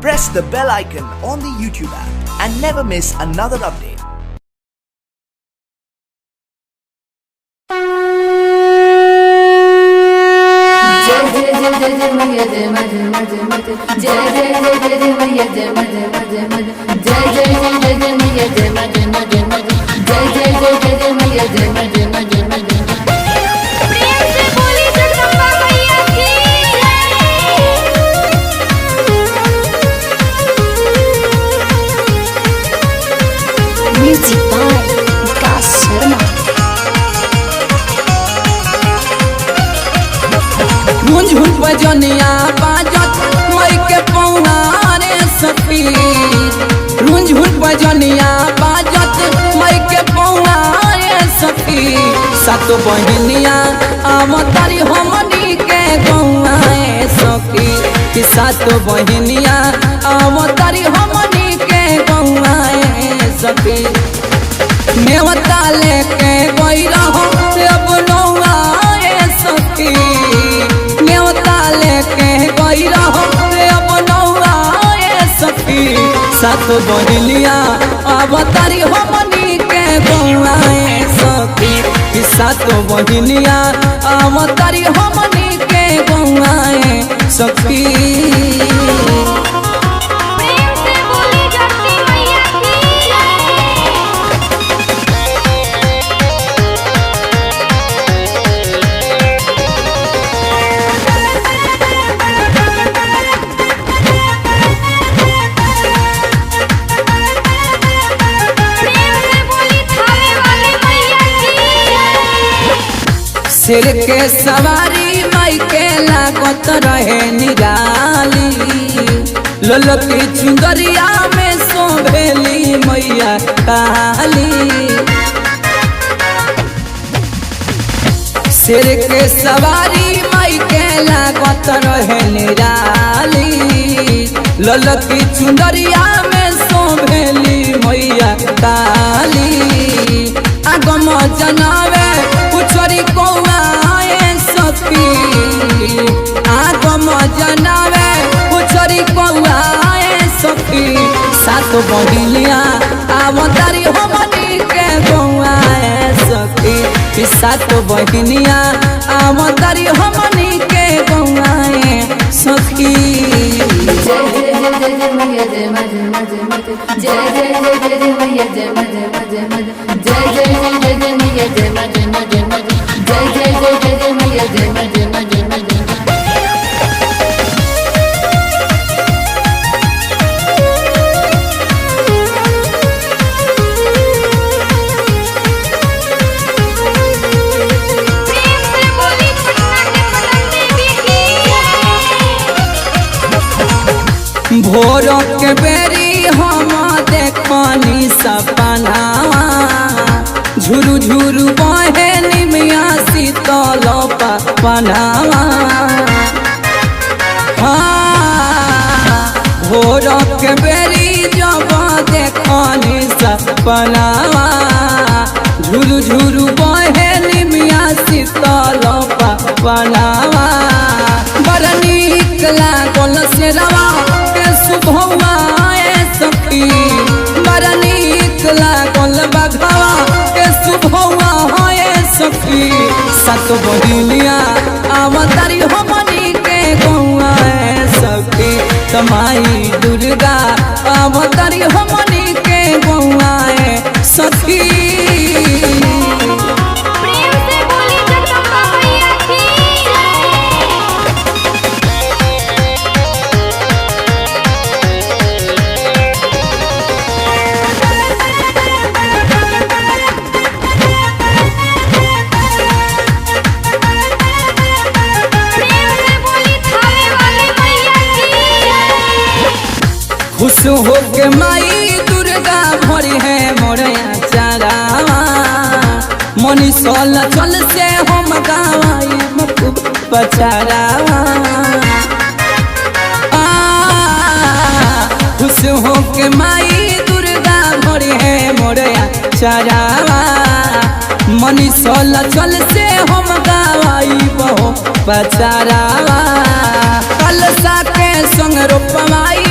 press the bell icon on the YouTube app and never miss another update. Music by Vikas Sharma. झुंझ बजनिया बाजत मई के पौना रे सखी। झुंझ बजनिया बाजत मई के पौना रे सखी। सात बहनिया आवतारी हमनी के गौआ रे सखी। कि सात बहनिया आवतारी हमनी के गौआ रे सखी। नेवता लेके गई रहो अब नौआ रे सखी। नेवता लेके गई रहो अब नौआ रे सखी। सात बहनिया अवतारी हमनी के गौआ रे सखी। कि सात बहनिया अवतारी हमनी के गौआ रे सखी। सिर के सवारी माई के लागत रहे निराली। ललकी चुंदरिया में सोभेली मैया काली। सिर के सवारी माई के लागत रहे निराली। ललकी चुंदरिया में सोभेली मैया काली। आगम जनावे उछरी कौआ रे सखी। आगम जनावे उछरी कौआ रे सखी। सात बहनिया आवतारी हमनी के गौआ रे सखी। कि सात बहनिया आवतारी हमनी के गौआ रे सखी। भोर के बेरी हम देखनी सपनावा। झुरु झुरु बहे निमिया शीतल पनावा। हाँ भोर के बेरी जब देखनी सपनावा। झुरु झुरु बहे निमिया शीतल पनावा। बड़ नीक लागल शेरवा सुभवा रे सखी। बड़ नीक लागल बघवा के सुभवा रे सखी। सात बहनिया आवतारी हमनी के गौआ रे सखी। तमाई दुर्गा आवतारी हमनी के गौआ रे सखी। खुश हो के माई दुर्गा भरी है मोरया चारावा। मनी सोल चल से हम गावाई खूब पचारावा। खुश हो के माई दुर्गा भरी है मोरया चारावा। मनी सोल चल से हम गावाई बहु पचारावा। कलसा के संग रोपवाई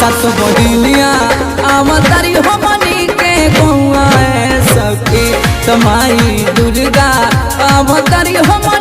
सत बहिनिया अवतारी हमनी के गौआ सखी तमाई दुर्गा अवतारी हमनी